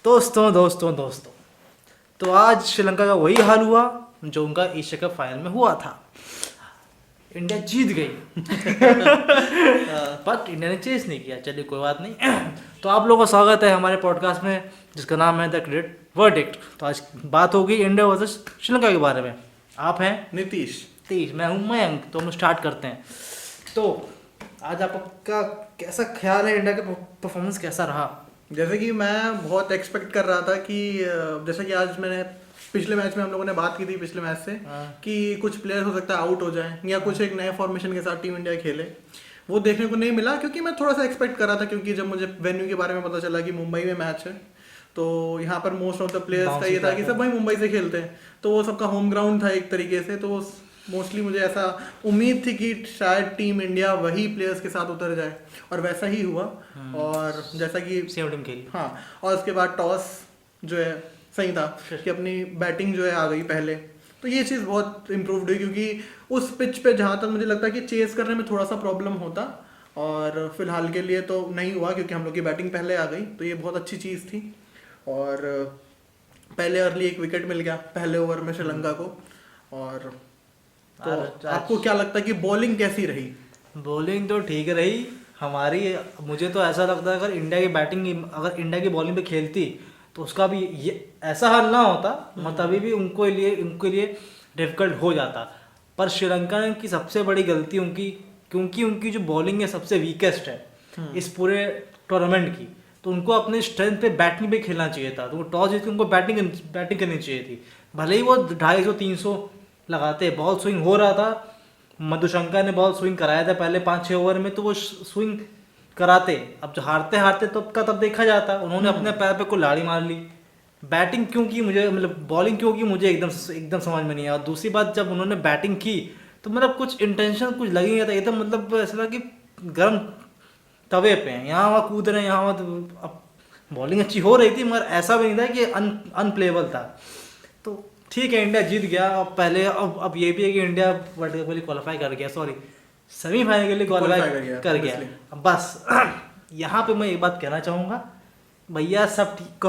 दोस्तों दोस्तों दोस्तों तो आज श्रीलंका का वही हाल हुआ जो उनका एशिया कप फाइनल में हुआ था। इंडिया जीत गई बट इंडिया ने चेस नहीं किया। चलिए कोई बात नहीं। तो आप लोगों का स्वागत है हमारे पॉडकास्ट में जिसका नाम है द ग्रेट वर्डिक्ट। तो आज बात होगी इंडिया वर्सेस श्रीलंका के बारे में। आप हैं नीतीश, मैं हूँ मयंक। तो हम स्टार्ट करते हैं। तो आज आपका कैसा ख्याल है, इंडिया का परफॉर्मेंस कैसा रहा? जैसे कि मैं बहुत एक्सपेक्ट कर रहा था कि जैसे कि आज मैंने पिछले मैच में हम लोगों ने बात की थी पिछले मैच से कि कुछ प्लेयर हो सकता है आउट हो जाए या कुछ एक नए फॉर्मेशन के साथ टीम इंडिया खेले। वो देखने को नहीं मिला क्योंकि मैं थोड़ा सा एक्सपेक्ट कर रहा था, क्योंकि जब मुझे वेन्यू के बारे में पता चला कि मुंबई में मैच है तो यहाँ पर मोस्ट ऑफ द प्लेयर्स का ये था कि सब वही मुंबई से खेलते हैं, तो वो सबका होम ग्राउंड था एक तरीके से। तो मोस्टली मुझे ऐसा उम्मीद थी कि शायद टीम इंडिया वही प्लेयर्स के साथ उतर जाए और वैसा ही हुआ। और जैसा कि सेम टीम खेली। हाँ, और उसके बाद टॉस जो है सही था कि अपनी बैटिंग जो है आ गई पहले, तो ये चीज़ बहुत इम्प्रूव्ड हुई क्योंकि उस पिच पे जहाँ तक मुझे लगता है कि चेस करने में थोड़ा सा प्रॉब्लम होता, और फिलहाल के लिए तो नहीं हुआ क्योंकि हम लोग की बैटिंग पहले आ गई, तो ये बहुत अच्छी चीज़ थी। और पहले अर्ली एक विकेट मिल गया पहले ओवर में श्रीलंका को। और तो आपको क्या लगता है कि बॉलिंग कैसी रही? बॉलिंग तो ठीक रही हमारी। मुझे तो ऐसा लगता है अगर इंडिया की बॉलिंग पे खेलती तो उसका भी ये ऐसा हाल ना होता, मतलब अभी भी उनके लिए डिफिकल्ट हो जाता। पर श्रीलंका की सबसे बड़ी गलती क्योंकि उनकी जो बॉलिंग है सबसे वीकेस्ट है इस पूरे टूर्नामेंट की, तो उनको अपने स्ट्रेंथ पे बैटिंग पे खेलना चाहिए था। तो वो टॉस जीत के उनको बैटिंग करनी चाहिए थी। भले ही वो 250-300 लगाते, बॉल स्विंग हो रहा था, मधुशंका ने बॉल स्विंग कराया था पहले 5-6 ओवर में, तो वो स्विंग कराते। अब जो हारते तब देखा जाता। उन्होंने अपने पैर पे कोई लाड़ी मार ली। बैटिंग क्यों की मुझे, मतलब बॉलिंग क्यों की मुझे एकदम समझ में नहीं आया। और दूसरी बात, जब उन्होंने बैटिंग की तो मतलब कुछ इंटेंशन कुछ लग ही नहीं था एकदम, मतलब ऐसा लगा कि गर्म तवे पे हैं, यहाँ वहाँ कूद रहे हैं, यहाँ वहाँ। अब बॉलिंग अच्छी हो रही थी मगर ऐसा भी नहीं था कि अनप्लेबल था। तो ठीक है, इंडिया जीत गया। अब ये भी है कि इंडिया वर्ल्ड कप के लिए क्वालिफाई कर गया, सॉरी सेमीफाइनल के लिए क्वालिफाई कर गया। अब बस यहाँ पे मैं एक बात कहना चाहूँगा, भैया सब ठीक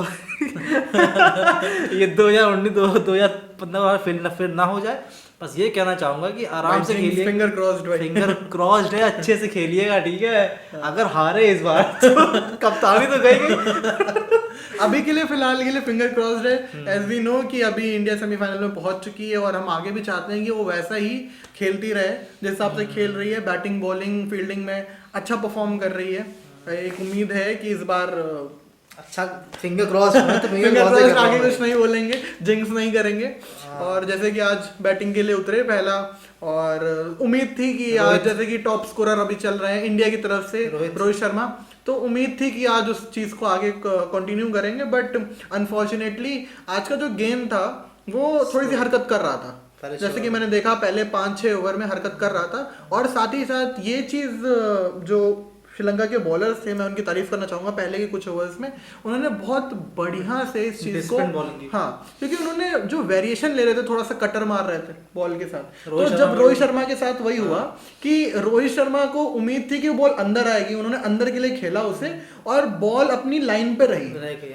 ये 2019-2015 फिर ना हो जाए, बस ये कहना चाहूंगा कि आराम से खेलिए। फिंगर क्रॉस्ड है, अच्छे से खेलिएगा, ठीक है। अगर हारे इस बार तो कप्तानी तो गई अभी के लिए फिलहाल के लिए फिंगर क्रॉस्ड है। एज वी नो कि अभी इंडिया सेमीफाइनल में पहुंच चुकी है और हम आगे भी चाहते हैं कि वो वैसा ही खेलती रहे जिस हिसाब से खेल रही है। बैटिंग बॉलिंग फील्डिंग में अच्छा परफॉर्म कर रही है। एक उम्मीद है कि इस बार अच्छा फिंगर क्रॉस आगे कुछ नहीं बोलेंगे, जिंक्स नहीं करेंगे। और जैसे कि आज बैटिंग के लिए उतरे पहला, और उम्मीद थी कि आज जैसे कि टॉप स्कोरर अभी चल रहे हैं इंडिया की तरफ से रोहित शर्मा, तो उम्मीद थी कि आज उस चीज को आगे कंटिन्यू करेंगे। बट अनफॉर्चुनेटली आज का जो गेम था वो थोड़ी सी हरकत कर रहा था। जैसे कि मैंने देखा पहले 5-6 ओवर में हरकत कर रहा था। और साथ ही साथ ये चीज जो श्रीलंका के बॉलर्स थे, मैं उनकी तारीफ करना चाहूंगा। पहले के कुछ ओवर्स में उन्होंने बहुत बढ़िया से इस चीज को, हाँ, क्योंकि उन्होंने जो वेरिएशन ले रहे थे, थोड़ा सा कटर मार रहे थे बॉल के साथ। तो जब रोहित शर्मा के साथ वही हुआ कि रोहित शर्मा को उम्मीद थी कि वो बॉल अंदर आएगी, उन्होंने अंदर के लिए खेला उसे और बॉल अपनी लाइन पे रही।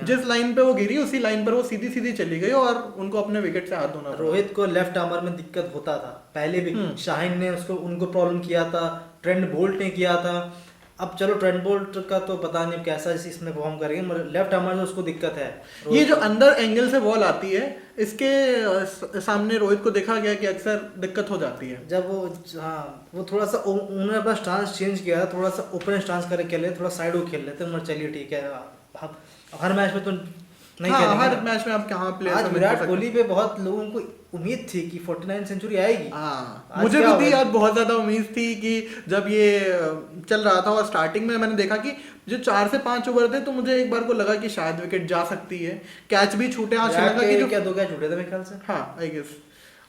जिस लाइन पे वो गिरी उसी लाइन पर वो सीधी सीधी चली गई और उनको अपने विकेट से हाथ धोना। रोहित को लेफ्ट आर्मर में दिक्कत होता था पहले भी, शाहीन ने उनको प्रॉब्लम किया था, ट्रेंट बोल्ट ने किया था। अब चलो ट्रेंट बोल्ट का तो पता नहीं कैसा इसमें परफॉर्म करेंगे, मगर लेफ्ट आर्मर में उसको दिक्कत है। ये जो अंदर एंगल से बॉल आती है इसके सामने रोहित को देखा गया कि अक्सर दिक्कत हो जाती है। जब वो थोड़ा सा उन्होंने अपना स्टांस चेंज किया, थोड़ा सा ओपन स्टांस करके खेल रहे, थोड़ा साइड को खेल लेते, मगर चलिए ठीक है। हर मैच में तो नहीं खेलेंगे। हर मैच में आप कहाँ प्लेयर। आज विराट कोहली पे बहुत लोगों को उम्मीद थी कि 49 सेंचुरी आएगी। मुझे भी थी आज, बहुत ज्यादा उम्मीद थी कि जब ये चल रहा था और स्टार्टिंग में मैंने देखा कि जो 4 से 5 ओवर थे तो मुझे एक बार को लगा कि शायद विकेट जा सकती है। कैच भी छूटे आज श्रीलंका के, जो क्या 2 कैच छूटे थे मेरे ख्याल से। हाँ, आई गेस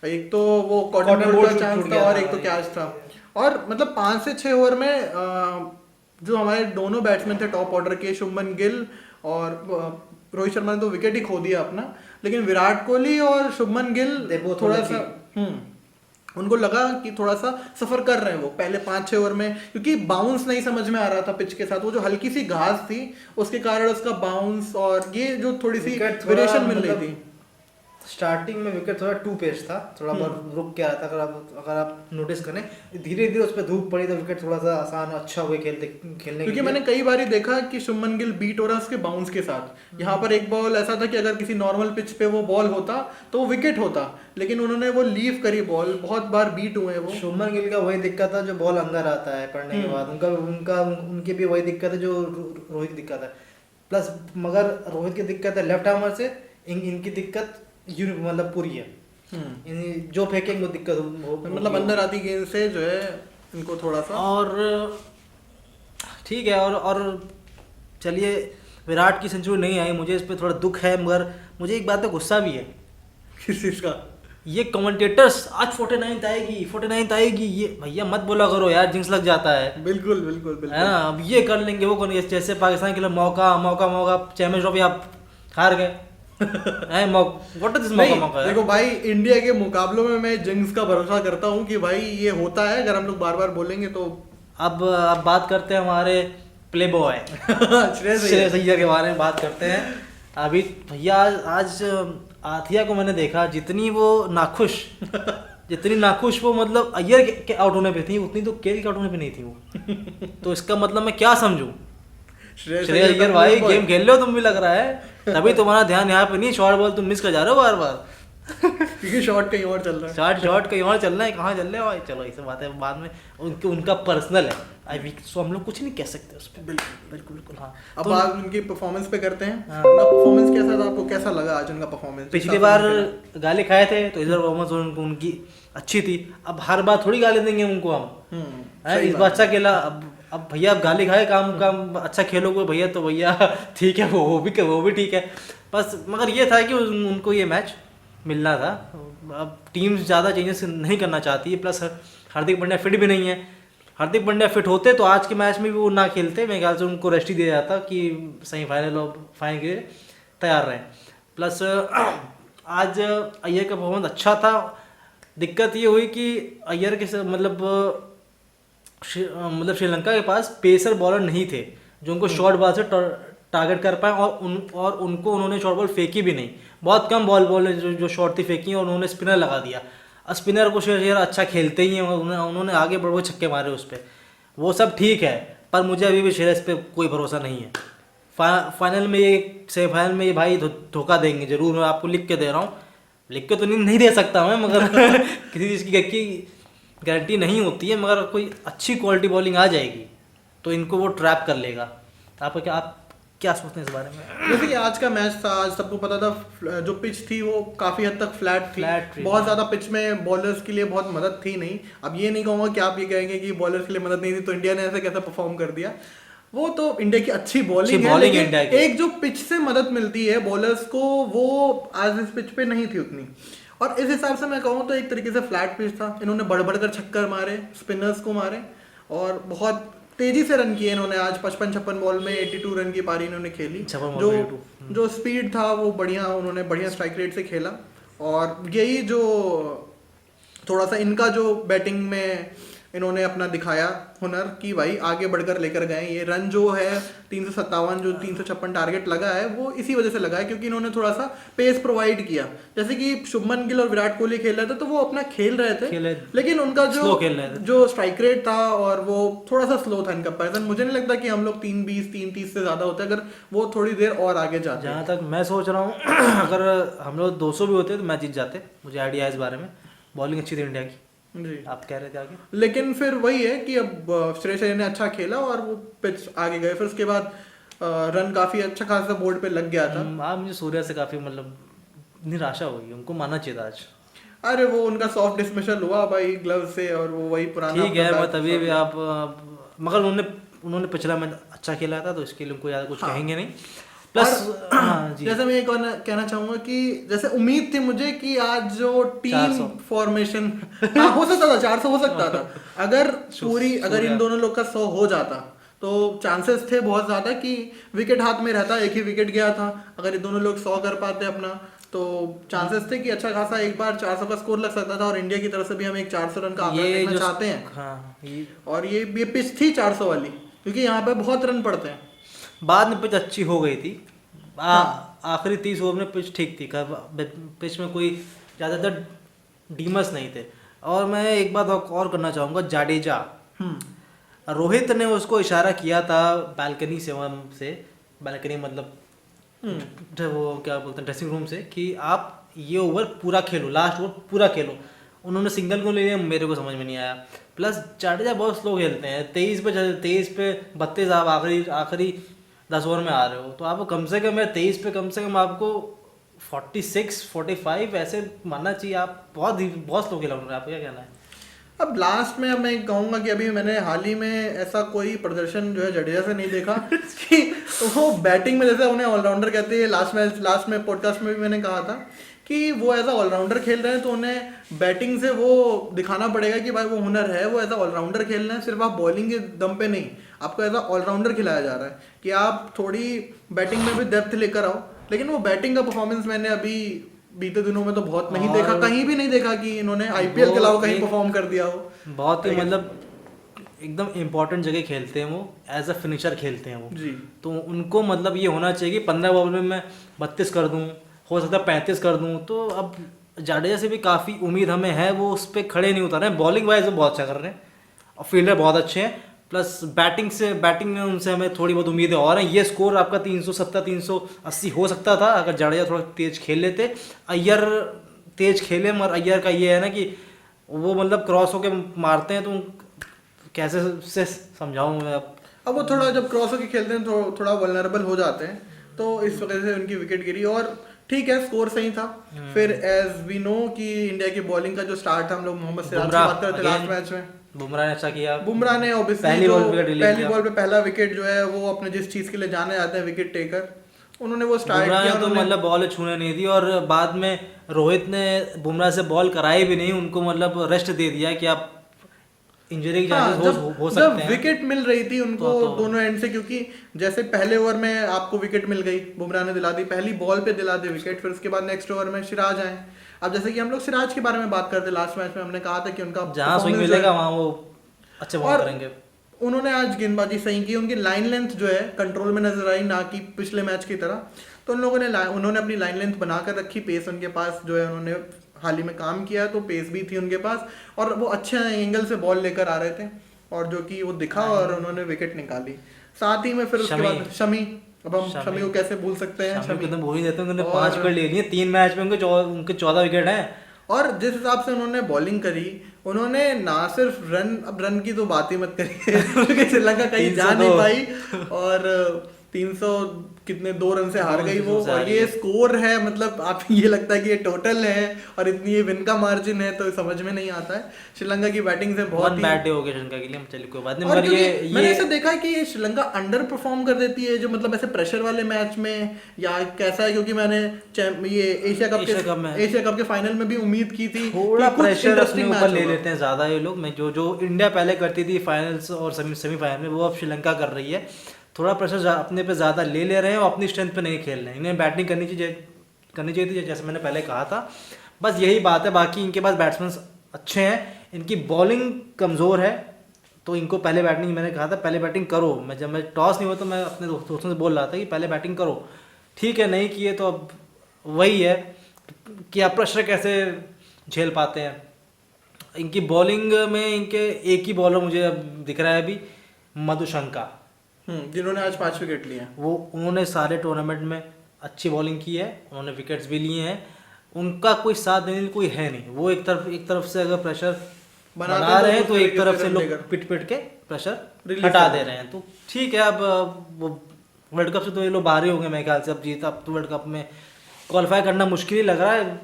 एक तो वो कॉटन बोल्ट का चांस था और एक तो कैच था। और मतलब 5 से 6 ओवर में जो हमारे दोनों बैट्समैन थे टॉप ऑर्डर के, शुभमन गिल और रोहित शर्मा ने तो विकेट ही खो दिया अपना, लेकिन विराट कोहली और शुभमन गिल थोड़ा सा उनको लगा कि थोड़ा सा सफर कर रहे हैं वो पहले 5-6 ओवर में, क्योंकि बाउंस नहीं समझ में आ रहा था पिच के साथ, वो जो हल्की सी घास थी उसके कारण उसका बाउंस और ये जो थोड़ी सी वेरिएशन मिल रही थी। स्टार्टिंग में विकेट थोड़ा टू पेस था, थोड़ा बहुत रुक के आया था। अगर आप नोटिस करें धीरे धीरे उस पर धूप पड़ी तो विकेट थोड़ा सा आसान अच्छा हुए खेलने क्योंकि मैंने कई बार देखा कि शुभमन गिल बीट हो रहा है उसके बाउंस के साथ। यहाँ पर एक बॉल ऐसा था कि अगर किसी नॉर्मल पिच पे वो बॉल होता तो वो विकेट होता, लेकिन उन्होंने वो लीव करी बॉल, बहुत बार बीट हुए वो। शुभमन गिल का वही दिक्कत है जो बॉल अंदर आता है पड़ने के बाद, उनकी भी वही दिक्कत है जो रोहित की दिक्कत है। प्लस मगर रोहित की दिक्कत है लेफ्ट आर्मर से, इनकी दिक्कत मतलब पूरी है। जो फेंकेंगे वो दिक्कत मतलब अंदर आती गेंद से जो है इनको थोड़ा सा। और ठीक है, और चलिए विराट की सेंचुरी नहीं आई, मुझे इस पे थोड़ा दुख है, मगर मुझे एक बात पे गुस्सा भी है। किस चीज का? ये कमेंटेटर्स आज 49th आएगी 49th आएगी, ये भैया मत बोला करो यार, जिंक्स लग जाता है। बिल्कुल बिल्कुल बिल्कुल है ना, अब ये कर लेंगे वो करेंगे, जैसे पाकिस्तान के लिए मौका चैंपियंस ट्रॉफी आप हार गए। मौका देखो भाई, इंडिया के मुकाबलों में मैं जिंक्स का भरोसा करता हूँ कि भाई ये होता है, अगर हम लोग बार बार बोलेंगे तो। अब बात करते हैं हमारे प्ले बॉय श्रेयस अय्यर के बारे में बात करते हैं। अभी भैया आज आथिया को मैंने देखा, जितनी नाखुश वो मतलब अय्यर के आउट होने पे थी, उतनी तो केएल के आउट होने पे नहीं थी वो। तो इसका मतलब मैं क्या समझूं? श्रेयस अय्यर भाई गेम खेल लो तुम भी, लग रहा है तभी तुम्हारा ध्यान यहाँ पे नहीं, शॉर्ट बॉल तुम मिस कर जा रहे हो बार बार। क्योंकि शॉट कहीं और चल रहा है, शॉट कहीं और चल रहा है, कहाँ चल रहे हो भाई? चलो ये सब बातें बाद में, उनका पर्सनल है, सो हम लोग कुछ नहीं कह सकते उस पर। बिल्कुल हाँ। अब बात उनकी परफॉर्मेंस पे करते हैं। उनका परफॉर्मेंस कैसा था, आपको कैसा लगा आज उनका परफॉर्मेंस? पिछली बार गाली खाए थे तो इस बार परफॉर्मेंस उनकी अच्छी थी। अब हर बार थोड़ी गाली देंगे उनको हम, इस बार अच्छा खेला। अब भैया आप गाली खाए, काम अच्छा खेलोगे भैया तो भैया ठीक है, वो भी ठीक है। बस मगर ये था कि उनको ये मैच मिलना था। अब टीम ज़्यादा चेंजेस नहीं करना चाहती है, प्लस हार्दिक पांड्या फिट भी नहीं है। हार्दिक पांड्या फिट होते तो आज के मैच में भी वो ना खेलते, मेरे ख्याल से उनको रेस्ट ही दिया जाता कि सेमीफाइनल और फाइनल के लिए तैयार रहें। प्लस आज अय्यर का परफॉर्मेंस अच्छा था। दिक्कत ये हुई कि अय्यर के श्रीलंका के पास पेसर बॉलर नहीं थे जो उनको शॉर्ट बॉल से टारगेट कर पाए, और उनको उन्होंने शॉर्ट बॉल फेंकी भी नहीं। बहुत कम बॉल जो शॉर्ट थी फेंकी, और उन्होंने स्पिनर लगा दिया। स्पिनर को श्रेयस अच्छा खेलते ही हैं, उन्होंने आगे बड़े छक्के मारे उस पर, वो सब ठीक है, पर मुझे अभी भी श्रेयस पे कोई भरोसा नहीं है। फाइनल में सेमीफाइनल में ये भाई धोखा देंगे जरूर, मैं आपको लिख के दे रहा हूँ। लिख के तो नहीं दे सकता मैं, मगर किसी चीज़ की गारंटी नहीं होती है, मगर कोई अच्छी क्वालिटी बॉलिंग आ जाएगी तो इनको वो ट्रैप कर लेगा। आप क्या सोचते हैं इस बारे में? जैसे कि आज का मैच था, आज सबको पता था जो पिच थी वो काफ़ी हद तक फ्लैट थी। बहुत ज़्यादा पिच में बॉलर्स के लिए बहुत मदद थी नहीं। अब ये नहीं कहूँगा कि आप ये कहेंगे कि बॉलर्स के लिए मदद नहीं थी तो इंडिया ने ऐसे कैसे परफॉर्म कर दिया। वो तो इंडिया की अच्छी बॉलिंग है, लेकिन एक जो पिच से मदद मिलती है बॉलर्स को, वो आज इस पिच पे नहीं थी उतनी। और इस हिसाब से मैं कहूँ तो एक तरीके से फ्लैट पिच था। इन्होंने बढ़ कर छक्कर मारे, स्पिनर्स को मारे, और बहुत तेजी से रन किए इन्होंने। आज 55-56 बॉल में 82 रन की पारी इन्होंने खेली। जो स्पीड था वो उन्होंने बढ़िया स्ट्राइक रेट से खेला। और यही जो थोड़ा सा इनका जो बैटिंग में इन्होंने अपना दिखाया हुनर कि भाई आगे बढ़कर लेकर गए। ये रन जो है 357 जो 356 टारगेट लगा है वो इसी वजह से लगा है क्योंकि इन्होंने थोड़ा सा पेस प्रोवाइड किया। जैसे कि शुभमन गिल और विराट कोहली खेल रहे थे तो वो अपना खेल रहे थे, लेकिन उनका जो स्ट्राइक रेट था और वो थोड़ा सा स्लो था इन कंपैरिजन। मुझे नहीं लगता कि हम लोग 3-20 3-30 से ज्यादा होते अगर वो थोड़ी देर और आगे जाते। जहाँ तक मैं सोच रहा हूँ अगर हम लोग 200 भी होते तो मैच जीत जाते। मुझे आइडिया है इस बारे में। बॉलिंग अच्छी थी इंडिया की जी, आप कह रहे थे आगे। लेकिन फिर वही है कि अब श्रेयस अय्यर ने अच्छा खेला और वो पिच आगे गए। फिर उसके बाद रन काफी अच्छा खासा बोर्ड पे लग गया था। मुझे सूर्या से काफी मतलब निराशा हुई, उनको मानना चाहिए था आज। अरे वो उनका सॉफ्ट डिसमिसल हुआ भाई ग्लव से, और वो वही पुराना ठीक है। तभी भी आप मगर उन्होंने पिछला मैच अच्छा खेला था तो इसके लिए उनको ज़्यादा कुछ कहेंगे नहीं। प्लस जैसे मैं एक और कहना चाहूंगा कि जैसे उम्मीद थी मुझे कि आज जो टीम फॉर्मेशन हो सकता था 400 हो सकता था अगर इन दोनों लोग का 100 हो जाता तो चांसेस थे बहुत ज्यादा कि विकेट हाथ में रहता। एक ही विकेट गया था, अगर ये दोनों लोग 100 कर पाते अपना तो चांसेस थे कि अच्छा खासा एक बार 400 का स्कोर लग सकता था और इंडिया की तरफ से भी हम एक 400 रन का आंकड़ा देखना चाहते हैं। हाँ और ये पिच थी 400 वाली, क्योंकि यहाँ पे बहुत रन पड़ते हैं। बाद में पिच अच्छी हो गई थी। हाँ। आखिरी 30 ओवर में पिच ठीक थी, पिच में कोई ज़्यादातर डीमस नहीं थे। और मैं एक बात और करना चाहूँगा, जाडेजा, रोहित ने उसको इशारा किया था बालकनी से बालकनी मतलब वो क्या बोलते हैं ड्रेसिंग रूम से, कि आप ये ओवर पूरा खेलो, लास्ट ओवर पूरा खेलो। उन्होंने सिंगल को ले लिया, मेरे को समझ में नहीं आया। प्लस जाडेजा बहुत स्लो खेलते हैं, 23 पे 32 आप आखिरी 10 ओवर में आ रहे हो, तो आपको कम से कम 23 पे कम से कम आपको 46-45 ऐसे मानना चाहिए। आप बहुत स्लो खेला उन्होंने, आपको क्या कहना है? अब लास्ट में मैं कहूंगा कि अभी मैंने हाल ही में ऐसा कोई प्रदर्शन जो है जडेजा से नहीं देखा कि वो बैटिंग में, जैसे उन्हें ऑलराउंडर कहते हैं, लास्ट में पॉडकास्ट में भी मैंने कहा था कि वो एज अ ऑलराउंडर खेल रहे हैं, तो उन्हें बैटिंग से वो दिखाना पड़ेगा कि भाई वो हुनर है, वो एज अ ऑलराउंडर खेल रहे हैं, सिर्फ आप बॉलिंग के दम पे नहीं, आपको एज अ ऑलराउंडर खिलाया जा रहा है कि आप थोड़ी बैटिंग में भी डेप्थ लेकर आओ। लेकिन वो बैटिंग का परफॉर्मेंस मैंने अभी बीते दिनों में तो बहुत नहीं देखा, कहीं भी नहीं देखा कि इन्होंने आईपीएल के अलावा कहीं परफॉर्म कर दिया हो। बहुत ही मतलब एकदम इम्पोर्टेंट जगह खेलते हैं वो, एज अ फिनिशर खेलते हैं वो जी। तो उनको मतलब ये होना चाहिए कि 15 ओवर में मैं 32 कर दूं, हो सकता है 35 कर दूं। तो अब जाडेजा से भी काफ़ी उम्मीद हमें है, वो उस पर खड़े नहीं उतर रहे हैं। बॉलिंग वाइज वो बहुत अच्छा कर रहे हैं और फील्डर बहुत अच्छे हैं, प्लस बैटिंग में उनसे हमें थोड़ी बहुत उम्मीदें और हैं। ये स्कोर आपका 370-380 हो सकता था अगर जाडेजा थोड़ा तेज खेल लेते। अय्यर तेज खेले, मगर अय्यर का ये है ना कि वो मतलब क्रॉस होके मारते हैं, तो कैसे से समझाऊं मैं अब वो थोड़ा जब क्रॉस होके खेलते हैं तो थोड़ा वल्नरेबल हो जाते हैं, तो इस वजह से उनकी विकेट गिरी। और ठीक है, स्कोर सही था। फिर एज वी नो कि इंडिया की बॉलिंग का जो स्टार्ट था, हम लोग मोहम्मद सिराज की बात करते थे लास्ट मैच में, बुमराह ने अच्छा किया। बुमराह ने ऑब्वियसली पहली बॉल पे पहला विकेट जो है, वो अपने जिस चीज के लिए जाने जाते हैं विकेट टेकर, उन्होंने वो स्टार्ट किया। तो मतलब बॉल छूने नहीं दी, और बाद में रोहित ने बुमराह से बॉल कराई भी नहीं, उनको मतलब रेस्ट दे दिया कि आप इंजरी की चांसेस हो सकते हैं। जब विकेट मिल रही थी उनको दोनों एंड से, क्योंकि जैसे पहले ओवर में आपको विकेट मिल गई, बुमराह ने दिला दी, पहली बॉल पे दिला दी विकेट, फिर उसके बाद नेक्स्ट ओवर में सिराज आए। अब जैसे कि हम लोग सिराज के बारे में बात करते लास्ट मैच में, हमने कहा था कि उनका जहां स्विंग मिलेगा वहां वो अच्छे बॉल करेंगे। उन्होंने आज गेंदबाजी सही की, उनकी लाइन लेंथ जो है कंट्रोल में नजर आई, ना कि पिछले मैच की तरह। तो उन्होंने अपनी लाइन लेंथ बनाकर रखी, पेस उनके पास जो है, उन्होंने हाल ही में काम किया, तो पेस भी थी उनके पास, और वो अच्छे एंगल से बॉल लेकर आ रहे थे, और जो कि वो दिखा और उन्होंने विकेट निकाली। साथ ही में फिर उसके बाद शमी, अब हम शमी को कैसे भूल सकते हैं? शमी को तो भूल ही देते हैं, उन्होंने 5 विकेट ले लिए 3 मैच में, उनके 14 विकेट हैं। और जिस हिसाब से उन्होंने बॉलिंग करी, उन्होंने ना सिर्फ रन की तो बात ही मत करिए श्रीलंका कहीं जा नहीं पाई, और 300 कितने 2 रन से हार गई वो। और ये स्कोर है, मतलब आप ये लगता है कि ये टोटल है और इतनी ये विन का मार्जिन है, तो समझ में नहीं आता है। श्रीलंका की बैटिंग से बहुत ही बैड डे हो गया श्रीलंका के लिए, चलिए कोई बात नहीं। और मैंने ऐसा देखा है कि श्रीलंका अंडर परफॉर्म कर देती है, जो मतलब ऐसे प्रेशर वाले मैच में, या कैसा है, क्योंकि मैंने ये एशिया कप के फाइनल में भी उम्मीद की थी थोड़ा प्रेशर अपने ऊपर ले लेते हैं ज्यादा ये लोग। मैं जो इंडिया पहले करती थी फाइनल्स और सेमीफाइनल में, वो अब श्रीलंका कर रही है। थोड़ा प्रेशर अपने पे ज़्यादा ले रहे हैं और अपनी स्ट्रेंथ पे नहीं खेल रहे हैं। इन्हें बैटिंग करनी चाहिए थी, जैसे मैंने पहले कहा था। बस यही बात है, बाकी इनके पास बैट्समैन अच्छे हैं, इनकी बॉलिंग कमज़ोर है, तो इनको पहले बैटिंग, मैंने कहा था पहले बैटिंग करो। जब मैं टॉस नहीं हुआ तो मैं अपने दोस्तों से बोल रहा था कि पहले बैटिंग करो। ठीक है, नहीं किए तो अब वही है कि आप प्रेशर कैसे झेल पाते हैं। इनकी बॉलिंग में इनके एक ही बॉलर मुझे अब दिख रहा है अभी, मधुशंका, जिन्होंने आज 5 विकेट लिए। उन्होंने सारे टूर्नामेंट में अच्छी बॉलिंग की है, उन्होंने विकेट्स भी लिए हैं। उनका कोई साथ देने कोई है नहीं। वो एक तरफ से अगर प्रेशर बना रहे हैं तो एक तरफ से लोग पिट के प्रेशर हटा दे रहे हैं। तो ठीक है, अब वो वर्ल्ड कप से तो ये लोग बाहर ही होंगे मेरे ख्याल से। अब तो वर्ल्ड कप में क्वालिफाई करना मुश्किल ही लग रहा है।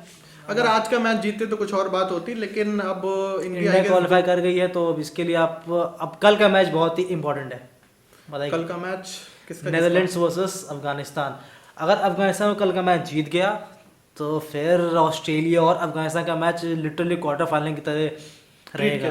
अगर आज का मैच जीतते तो कुछ और बात होती, लेकिन अब इंडिया क्वालिफाई कर गई है, तो अब इसके लिए अब कल का मैच बहुत ही इंपॉर्टेंट है। बताइए, कल का मैच किसका? Netherlands versus Afghanistan. अगर अफगानिस्तान कल का मैच जीत गया तो फिर ऑस्ट्रेलिया और अफगानिस्तान का मैच लिटरली क्वार्टर फाइनल की तरह रहेगा।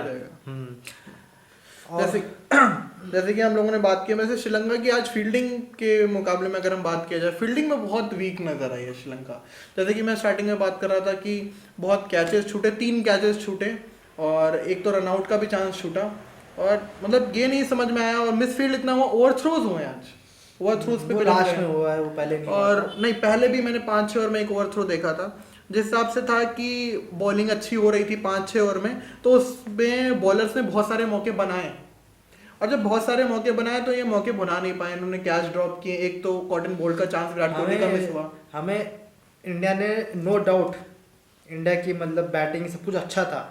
जैसे कि हम लोगों ने बात की, वैसे श्रीलंका की आज फील्डिंग के मुकाबले में अगर हम बात किया जाए, फील्डिंग में बहुत वीक नजर आई है श्रीलंका। जैसे कि मैं स्टार्टिंग में बात कर रहा था कि बहुत कैचेस छूटे, 3 कैचेस छूटे और एक तो रनआउट का भी चांस छूटा, और मतलब ये नहीं समझ में आया। और मिसफील्ड इतना हुआ, ओवरथ्रोज हुए आज, ओवरथ्रोज पे लास्ट में हुआ है, वो पहले नहीं और नहीं, पहले भी मैंने 5-6 ओवर में एक ओवरथ्रो देखा था, जिस हिसाब से था कि बॉलिंग अच्छी हो रही थी 5-6 ओवर में, तो उसमें बॉलर्स ने बहुत सारे मौके बनाए, और जब बहुत सारे मौके बनाए तो ये मौके बना नहीं पाए, इन्होंने कैच ड्रॉप किए। एक तो कॉटन बोल्ट का चांस विराट कोहली का मिस हुआ। हमें इंडिया ने नो डाउट, इंडिया की मतलब बैटिंग सब कुछ अच्छा था,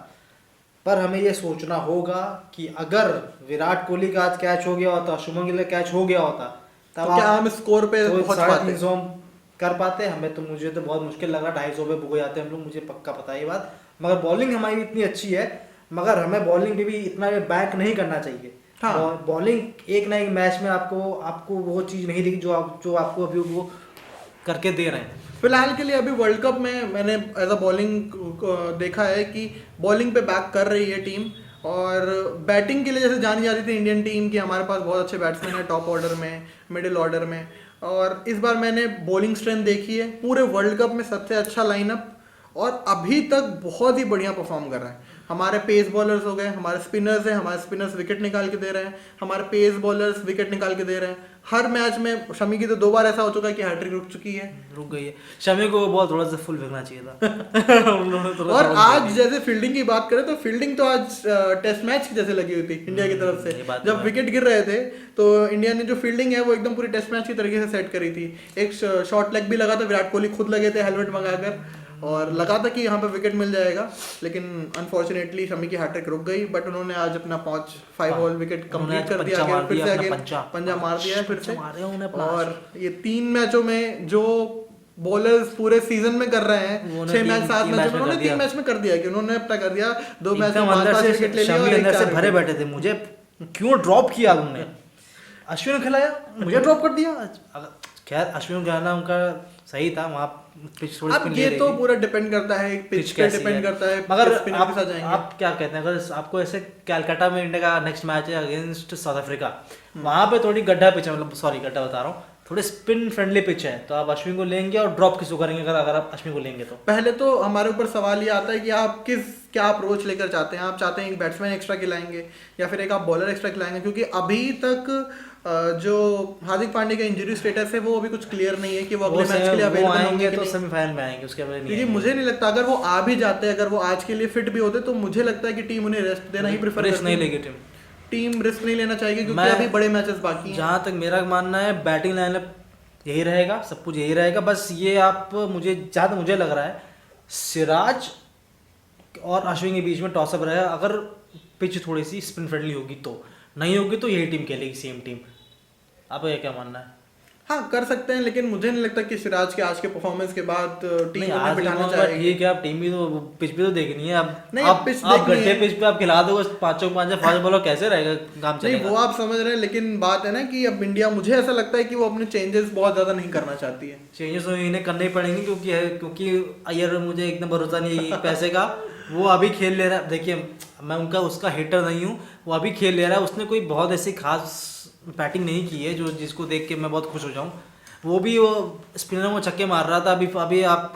पर हमें ये सोचना होगा कि अगर विराट कोहली का आज कैच हो गया होता, शुभमन गिल का कैच हो गया होता, तब तो क्या हम स्कोर पे तो पहुंच पाते? 350 कर पाते। हमें तो, मुझे तो बहुत मुश्किल लगा, 250 पे बुक हो जाते हम लोग, मुझे पक्का पता है ये बात। मगर बॉलिंग हमारी इतनी अच्छी है, मगर हमें बॉलिंग पे भी इतना बैंक नहीं करना चाहिए। हाँ। बॉलिंग एक ना एक मैच में आपको वो चीज़ नहीं दिखी जो आपको अभी वो करके दे रहे हैं। फिलहाल के लिए अभी वर्ल्ड कप में मैंने एज अ बॉलिंग देखा है कि बॉलिंग पे बैक कर रही है टीम, और बैटिंग के लिए जैसे जानी जाती थी इंडियन टीम की हमारे पास बहुत अच्छे बैट्समैन है टॉप ऑर्डर में, मिडिल ऑर्डर में, और इस बार मैंने बॉलिंग स्ट्रेंथ देखी है पूरे वर्ल्ड कप में सबसे अच्छा लाइनअप, और अभी तक बहुत ही बढ़िया परफॉर्म कर रहा है। हमारे पेस बॉलर्स हो गए, हमारे स्पिनर्स हैं, हमारे स्पिनर्स विकेट निकाल के दे रहे हैं, हमारे पेस बॉलर्स विकेट निकाल के दे रहे हैं। हर मैच में शमी की तो 2 बार ऐसा हो चुका है कि हैट्रिक रुक चुकी है, रुक गई है। शमी को बहुत थोड़ा सा फुल फेंकना चाहिए था। और आज जैसे फील्डिंग की बात करें तो फील्डिंग तो आज टेस्ट मैच की जैसे लगी हुई थी इंडिया की तरफ से। जब विकेट गिर रहे थे तो इंडिया ने जो फील्डिंग है वो एकदम पूरी टेस्ट मैच की तरीके से सेट करी थी। एक शॉर्ट लेग भी लगा था, विराट कोहली खुद लगे थे हेलमेट मंगाकर, और लगा था कि यहाँ पे विकेट मिल जाएगा, लेकिन अनफॉर्चुनेटली शमी की हैट्रिक रुक गई। बट उन्होंने आज अपना 5 बॉल विकेट कंप्लीट कर दिया, फिर से आगे पंजा मार दिया है फिर से। और ये 3 मैचों में जो बॉलर्स पूरे सीजन में कर रहे हैं, 6 मैच 7 मैच में, उन्होंने 3 मैच में कर दिया कि उन्होंने अपना कर दिया। 2 मैच में 5 विकेट ले लिया और अंदर से भरे बैठे थे, मुझे क्यों ड्रॉप किया तुमने? अश्विन खिलाया, मुझे ड्रॉप कर दिया। खैर अश्विन का ना उनका सही था, वहाँ पिच थोड़ी अब ये तो पूरा डिपेंड करता है, पिच पे डिपेंड करता है। मगर आप क्या कहते हैं, अगर आपको ऐसे कैलकाटा में इंडिया का नेक्स्ट मैच है अगेंस्ट साउथ अफ्रीका, वहाँ पे थोड़ी गड्ढा पिच है, मतलब सॉरी गड्ढा बता रहा हूँ, थोड़े स्पिन फ्रेंडली पिच है, तो आप अश्विन को लेंगे और ड्रॉप किसको करेंगे अगर आप अश्विन को लेंगे? तो पहले तो हमारे ऊपर सवाल ये आता है कि आप क्या अप्रोच लेकर चाहते हैं। आप चाहते हैं एक बैट्समैन एक्स्ट्रा खिलाएंगे या फिर एक आप बॉलर एक्स्ट्रा खिलाएंगे, क्योंकि अभी तक जो हार्दिक पांड्या का इंजरी स्टेटस है वो अभी कुछ क्लियर नहीं है कि वो अगले मैच के लिए अवेलेबल होंगे तो सेमीफाइनल में आएंगे, उसके बाद नहीं। मुझे नहीं लगता, अगर वो आ भी जाते, अगर वो आज के लिए फिट भी होते, तो मुझे लगता है कि टीम उन्हें रेस्ट देना ही प्रेफर करती है। नहीं लेगी टीम रिस्क नहीं लेना चाहिए, क्योंकि अभी बड़े मैचेस बाकी हैं। जहाँ तक मेरा मानना है बैटिंग लाइनअप यही रहेगा, सब कुछ यही रहेगा। बस ये आप जहाँ तक मुझे लग रहा है सिराज और अश्विन के बीच में टॉसअप रहेगा, अगर पिच थोड़ी सी स्पिन फ्रेंडली होगी तो, नहीं होगी तो यही टीम खेलेगी, सेम टीम। आपका क्या मानना है? हाँ कर सकते हैं, लेकिन मुझे नहीं लगता कि सिराज के आज के परफॉर्मेंस के बाद टीम को बिठाना चाहिए। ठीक है, आप टीम भी तो पिच भी तो देखनी है। आप गड्ढे पिच पे आप खिला दो 5-5 फास्ट बॉलर, कैसे रहेगा काम चलेगा? नहीं वो आप समझ रहे हैं, लेकिन बात है ना कि अब इंडिया, मुझे ऐसा लगता है कि वो अपने चेंजेस बहुत ज्यादा नहीं करना चाहती है। चेंजेस इन्हें करने ही पड़ेंगे, क्योंकि अय्यर मुझे एकदम भरोसा नहीं है पैसे का, वो अभी खेल ले रहा है। देखिए मैं उसका हिटर नहीं हूँ, वो अभी खेल ले रहा है, उसने कोई बहुत ऐसी खास बैटिंग नहीं की है जो जिसको देख के मैं बहुत खुश हो जाऊं। वो भी वो स्पिनर में छक्के मार रहा था। अभी आप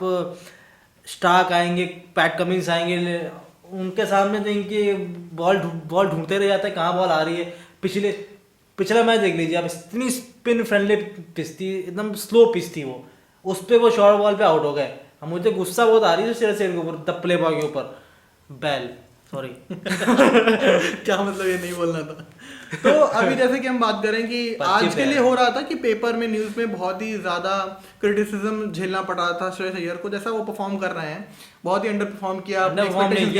स्टार्क आएंगे, पैट कमिंस आएंगे, उनके सामने तो इनकी बॉल ढूंढते रह जाते हैं कहाँ बॉल आ रही है। पिछला मैच देख लीजिए आप, इतनी स्पिन फ्रेंडली पिच थी, एकदम स्लो पिच थी वो, उस पर वो शॉर्ट बॉल पे आउट हो गए। मुझे गुस्सा बहुत आ रही है सिर के ऊपर, द प्ले बॉय के ऊपर, बैल सॉरी क्या मतलब ये नहीं बोलना था। तो अभी जैसे कि हम बात करें कि आज के लिए हो रहा था कि पेपर में, न्यूज में बहुत ही ज्यादा क्रिटिसिज्म झेलना पड़ रहा था श्रेयस अय्यर को, जैसा वो परफॉर्म कर रहे हैं, बहुत ही अंडर परफॉर्म किया।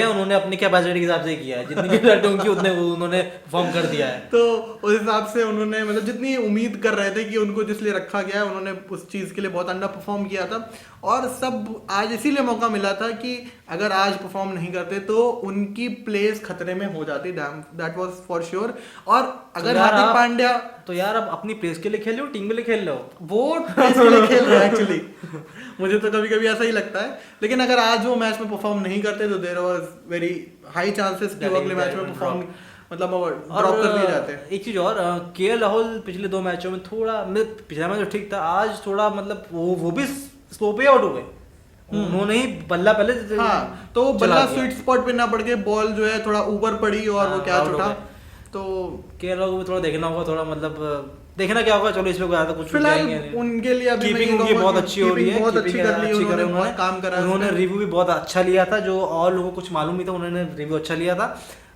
उन्होंने अपनी कैपेसिटी के हिसाब से किया है, जितनी कैपेसिटी उनकी उतने उन्होंने परफॉर्म कर दिया है। तो उस हिसाब से उन्होंने मतलब जितनी उम्मीद कर रहे थे कि उनको जिस लिए रखा गया है, उन्होंने उस चीज के लिए बहुत अंडर परफॉर्म किया था। और सब आज इसीलिए मौका मिला था कि अगर आज परफॉर्म नहीं करते तो उनकी प्लेस खतरे में हो जाती, दैट वाज फॉर श्योर। और अगर हार्दिक पांड्या, तो यार अब अपनी प्लेस के लिए खेल रहे हो, टीम के लिए खेल रहे हो, वो प्लेस के लिए खेल रहे हैं एक्चुअली। मुझे तो कभी कभी ऐसा ही लगता है। लेकिन अगर आज वो मैच में परफॉर्म नहीं करते तो there was very high chances कि वो अगले मैच में परफॉर्म मतलब ड्रॉप कर दिए जाते हैं। एक चीज और, केएल राहुल पिछले 2 मैचों में थोड़ा, पिछला मैच तो ठीक था, आज थोड़ा मतलब वो भी स्लो पे आउट हो गए। उन्होंने ही बल्ला पहले, हाँ, तो बल्ला स्वीट स्पॉट पे ना पड़ के बॉल जो है थोड़ा ऊपर पड़ी और वो कैच उठा। तो केएल राहुल को थोड़ा देखना होगा, थोड़ा मतलब देखना क्या होगा। चलो इसमें ज्यादा कुछ फिलहाल उनके लिए अभी कीपिंग उनकी बहुत अच्छी हो रही है, बहुत अच्छी कर ली उन्होंने, बहुत काम करा। उन्होंने रिव्यू भी बहुत अच्छा लिया था, जो और लोगों को कुछ मालूम नहीं था, उन्होंने रिव्यू अच्छा लिया था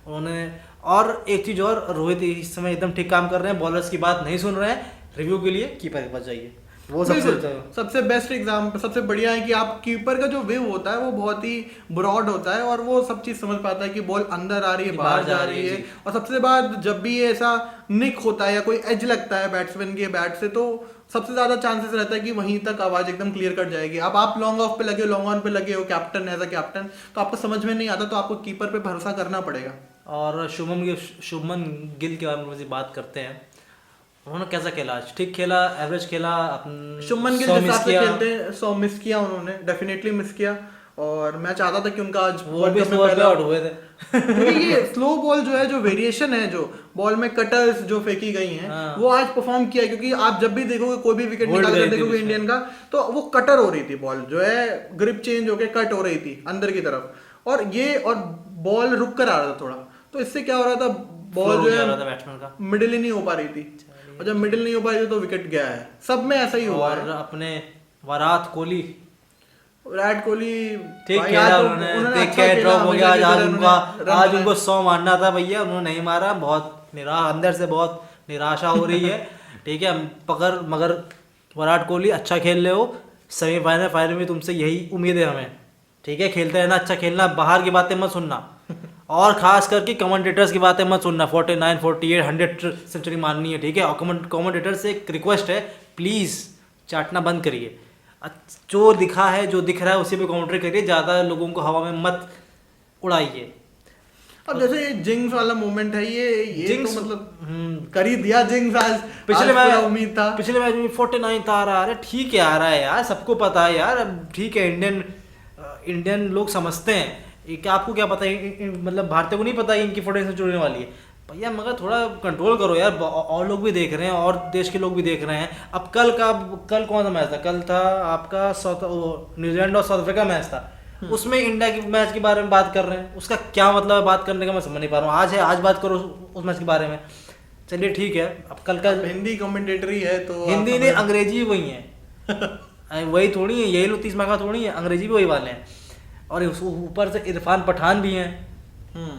उन्होंने। और एक चीज और, रोहित इस समय एकदम ठीक काम कर रहे हैं, बॉलर्स की बात नहीं सुन रहे हैं, रिव्यू के लिए कीपर के पास जाइए, वो सबसे बेस्ट एग्जाम्पल, सबसे बढ़िया है कि आप कीपर का जो व्यू होता है वो बहुत ही ब्रॉड होता है और वो सब चीज समझ पाता है कि बॉल अंदर आ रही है, बाहर जा रही है। और सबसे बाद जब भी ये ऐसा निक होता है या कोई एज लगता है बैट्समैन के बैट से, तो सबसे ज्यादा चांसेस रहता है कि वहीं तक आवाज एकदम क्लियर कट जाएगी। अब आप लॉन्ग ऑफ पे लगे हो, लॉन्ग ऑन पे लगे हो कैप्टन, एज अ कैप्टन, तो आपको समझ में नहीं आता, तो आपको कीपर पे भरोसा करना पड़ेगा। और शुभमन गिल के बारे में बात करते हैं, उन्होंने कैसा खेला आज? ठीक खेला, एवरेज खेला? शुभमन गिल जिस हिसाब से खेलते हैं 100 मिस किया उन्होंने, डेफिनेटली मिस किया। और मैं चाहता था कि उनका आज वो भी स्लो पे आउट हुए थे। ये स्लो बॉल जो है, जो वेरिएशन है, जो बॉल में कटर्स जो फेंकी गई हैं, वो आज परफॉर्म किया है। क्योंकि आप जब भी देखोगे, कोई भी विकेट निकाल कर देखोगे इंडियन का, तो वो कटर हो रही थी, बॉल जो है ग्रिप चेंज होके कट हो रही थी अंदर की तरफ, और बॉल रुक कर आ रहा था थोड़ा, तो इससे क्या हो रहा था, बॉल जो है मिडिल ही नहीं हो पा रही थी, और जब मिडिल नहीं हो पा रही थी तो विकेट गया है। सब में ऐसा ही हुआ है। और अपने विराट कोहली ठीक खेला, उन्होंने ड्रॉप हो गया आज उनको 100 मारना था भैया, उन्होंने नहीं मारा। बहुत अंदर से बहुत निराशा हो रही है। ठीक है, मगर विराट कोहली अच्छा खेल रहे हो, सेमीफाइनल फाइनल में तुमसे यही उम्मीद है हमें। ठीक है, खेलते रहना, अच्छा खेलना, बाहर की बातें मत सुनना, और खास करके कमेंटेटर्स की बातें मत सुनना। 49, 48, 100 सेंचुरी मारनी है, ठीक है। और कमेंटेटर से एक रिक्वेस्ट है, प्लीज़ चाटना बंद करिए, जो दिखा है, जो दिख रहा है उसी पे कमेंट्री करिए, ज़्यादा लोगों को हवा में मत उड़ाइए। अब जैसे ये जिंक्स वाला मोमेंट है, ये जिंक्स तो मतलब कर ही दिया जिंक्स आज। पिछले मैच उम्मीद था, पिछले मैच में 49 आ रहा है, ठीक है, आ रहा है यार, सबको पता है यार, ठीक है। इंडियन लोग समझते हैं, कि आपको क्या पता है, मतलब भारतीय को नहीं पता इनकी 49 सेंचुरी होने वाली है भैया, मगर थोड़ा कंट्रोल करो यार, और लोग भी देख रहे हैं, और देश के लोग भी देख रहे हैं। अब कल कौन सा मैच था? कल था आपका न्यूजीलैंड और साउथ अफ्रीका मैच था, उसमें इंडिया के मैच के बारे में बात कर रहे हैं, उसका क्या मतलब है बात करने का, मैं समझ नहीं पा रहा हूँ। आज बात करो उस मैच के बारे में, चलिए ठीक है। अब कल का हिंदी कमेंटेटर ही है, तो हिंदी नहीं, अंग्रेजी वही है। वही थोड़ी है, यही लोग 30 मार्क्स थोड़ी है, अंग्रेजी भी वही वाले हैं, और ऊपर से इरफान पठान भी हैं,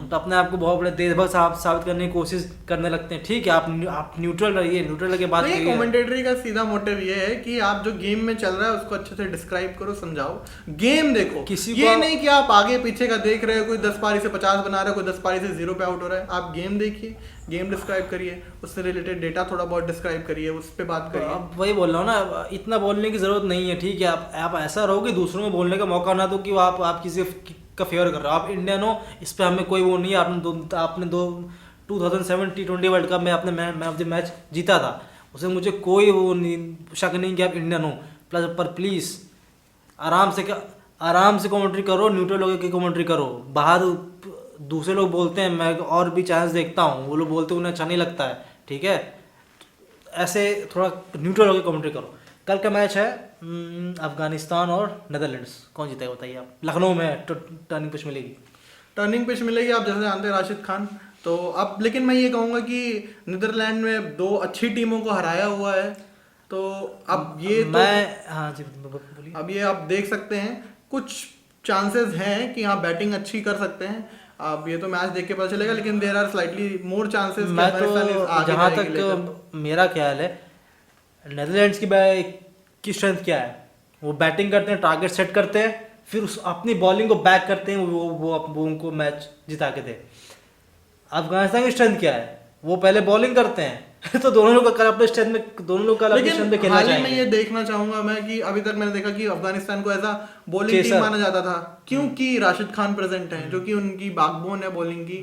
तो अपने आप को बहुत बड़े देशभक्त साबित करने की कोशिश करने लगते हैं। ठीक है, आप न्यूट्रल रहिए, न्यूट्रल के बात करिए। कमेंटेटरी का सीधा मोटिव ये है कि आप जो गेम में चल रहा है उसको अच्छे से डिस्क्राइब करो, समझाओ, गेम देखो। ये नहीं कि आप आगे पीछे का देख रहे हो, कोई 10 पारी से 50 बना रहा है, कोई 10 पारी से 0 पे आउट हो रहा है। आप गेम देखिए, गेम डिस्क्राइब करिए, उससे रिलेटेड डेटा थोड़ा बहुत डिस्क्राइब करिए, उस पर बात करिए। अब वही बोल रहा हूँ ना, इतना बोलने की जरूरत नहीं है। ठीक है, आप ऐसा रहो कि दूसरों को बोलने का मौका ना दो कि आप किसी का फेवर कर रहे हो। आप इंडियन हो, इस पे हमें कोई वो नहीं है। आपने 2007 T20 वर्ल्ड कप में आपने मैन ऑफ द मैच जीता था, उसे मुझे कोई वो नहीं, शक नहीं कि आप इंडियन हो। पर प्लीज़ आराम से कमेंट्री करो, न्यूट्रल होकर की कमेंट्री करो। बाहर दूसरे लोग बोलते हैं, मैं और भी चैनल्स देखता हूँ, वो लोग बोलते हैं उन्हें अच्छा नहीं लगता है। ठीक है, ऐसे थोड़ा न्यूट्रल होकर कमेंट्री करो। कल का मैच है अफगानिस्तान और नेदरलैंड्स, कौन जीतेगा बताइए आप? लखनऊ में टर्निंग पिच मिलेगी, आप जैसे जानते हैं राशिद खान। तो अब लेकिन मैं ये कहूँगा कि नीदरलैंड में 2 अच्छी टीमों को हराया हुआ है, तो अब ये हाँ जी बोलिए। अब ये आप देख सकते हैं, कुछ चांसेस हैं कि हाँ बैटिंग अच्छी कर सकते हैं। अब ये तो मैच देख के पता चलेगा, लेकिन there are slightly more chances. मैं तो जहाँ तक मेरा ख्याल है, नेदरलैंड्स की स्ट्रेंथ क्या है, वो बैटिंग करते हैं, टारगेट सेट करते हैं, फिर अपनी बॉलिंग को बैक करते हैं, वो उनको मैच जिता के दे। अफगानिस्तान की स्ट्रेंथ क्या है, वो पहले बॉलिंग करते हैं। तो दोनों लोग अपने स्ट्रेंथ में खेलना चाहिए। मैं ये देखना चाहूंगा मैं कि अभी तक मैंने देखा कि अफगानिस्तान को ऐसा बॉलिंग टीम माना जाता था, क्योंकि राशिद खान प्रेजेंट हैं, जो कि उनकी बैकबोन है बॉलिंग की।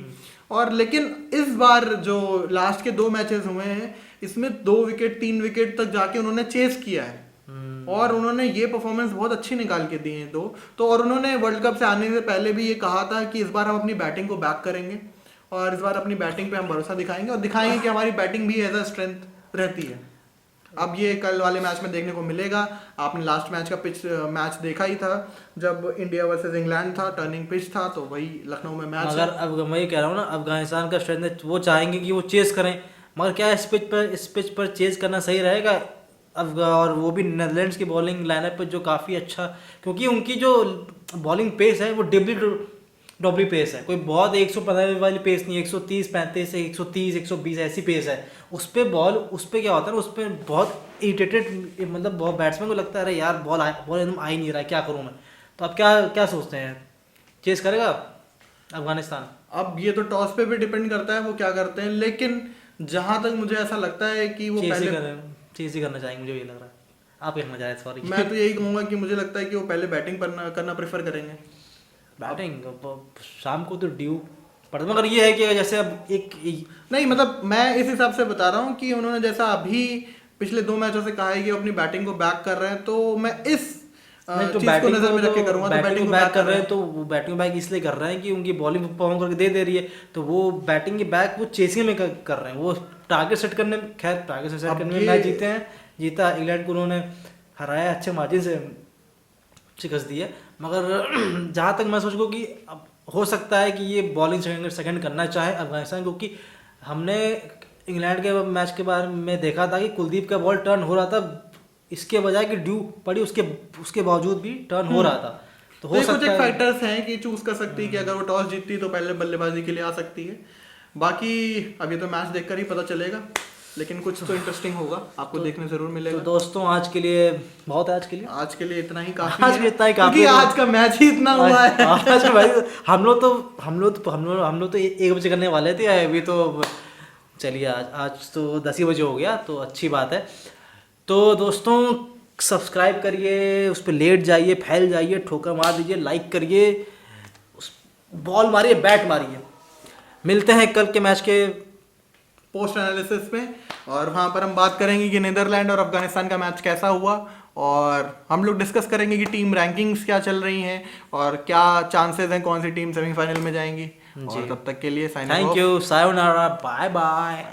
और लेकिन इस बार जो लास्ट के 2 मैचेस हुए हैं, इसमें 2 विकेट 3 विकेट तक जाके उन्होंने चेस किया है, और उन्होंने ये परफॉर्मेंस बहुत अच्छी निकाल के दी है 2 तो। और उन्होंने वर्ल्ड कप से आने से पहले भी ये कहा था कि इस बार हम अपनी बैटिंग को बैक करेंगे, और इस बार अपनी बैटिंग पे हम भरोसा दिखाएंगे और दिखाएंगे कि हमारी बैटिंग भी एज अ स्ट्रेंथ रहती है। अब ये कल वाले मैच में देखने को मिलेगा। आपने लास्ट मैच का पिच मैच देखा ही था, जब इंडिया वर्सेस इंग्लैंड था, टर्निंग पिच था, तो वही लखनऊ में मैच मगर अब मैं ये कह रहा हूँ ना, अफगानिस्तान का स्ट्रेंथ है, वो चाहेंगे कि वो चेस करें, मगर क्या इस पिच पर चेस करना सही रहेगा? और वो भी नेदरलैंड्स की बॉलिंग लाइनअप पे जो काफ़ी अच्छा, क्योंकि उनकी जो बॉलिंग पेस है वो डब्ल्यू पेस है, कोई बहुत 115 वाली पेस नहीं है, 130 35 130 120 ऐसी पेस है। उस पर क्या होता है ना, उस पर बहुत इरिटेटेड, मतलब बहुत बैट्समैन को लगता है अरे यार बॉल एकदम आ ही नहीं रहा है, क्या करूँ मैं? तो अब क्या सोचते हैं, चेस करेगा अफगानिस्तान? अब ये तो टॉस पे भी डिपेंड करता है वो क्या करते हैं, लेकिन जहां तक मुझे ऐसा लगता है कि वो चेस ही करना चाहेंगे, मुझे ये लग रहा है। आप कहना चाह रहे, सॉरी। मैं तो यही कहूंगा कि मुझे लगता है कि वो पहले बैटिंग करना प्रेफर करेंगे। बैटिंग शाम को तो ड्यू पड़ता, मगर ये है कि जैसे अब नहीं, मतलब मैं इस हिसाब से बता रहा हूँ कि उन्होंने जैसा अभी पिछले 2 मैचों से कहा है कि अपनी बैटिंग को बैक कर रहे हैं, तो मैं इस चीज को नजर में रख के करूंगा। तो बैटिंग को बैक कर रहे हैं, तो वो बैटिंग को बैक इसलिए कर रहे हैं कि उनकी बॉलिंग परफॉर्म करके दे रही है, तो वो बैटिंग की बैक वो चेसिंग में कर रहे हैं, वो टारगेट सेट करने में, खैर टारगेट सेट करने में मैच जीता इंग्लैंड को उन्होंने हराया, अच्छे मार्जिन से शिकस्त दी है। मगर जहाँ तक मैं सोचूँ कि अब हो सकता है कि ये बॉलिंग सेकंड करना चाहे अफगानिस्तान, क्योंकि हमने इंग्लैंड के मैच के बारे में देखा था कि कुलदीप का बॉल टर्न हो रहा था, इसके बजाय कि ड्यू पड़ी उसके बावजूद भी टर्न हो रहा था। तो हो सकता है फैक्टर्स हैं कि चूज कर सकती है कि अगर वो टॉस जीतती तो पहले बल्लेबाजी के लिए आ सकती है। बाकी अभी तो मैच देखकर ही पता चलेगा, लेकिन कुछ तो इंटरेस्टिंग होगा, आपको देखने जरूर मिलेगा। तो दोस्तों आज के लिए बहुत है, आज के लिए इतना ही काफी है, इतना ही काफी, क्योंकि आज का मैच ही इतना हुआ है। आज भाई हम लोग तो 1 बजे करने वाले थे, अभी तो चलिए आज तो 10 ही बजे हो गया, तो अच्छी बात है। तो दोस्तों सब्सक्राइब करिए, उस पर लेट जाइए, फैल जाइए, ठोकर मार दीजिए, लाइक करिए, बॉल मारिए, बैट मारिए। मिलते हैं कल के मैच के पोस्ट एनालिसिस में, और वहाँ पर हम बात करेंगे कि नीदरलैंड और अफगानिस्तान का मैच कैसा हुआ, और हम लोग डिस्कस करेंगे कि टीम रैंकिंग्स क्या चल रही हैं और क्या चांसेस हैं कौन सी टीम सेमीफाइनल में जाएंगी। और तब तक के लिए thank you, sayonara, bye bye.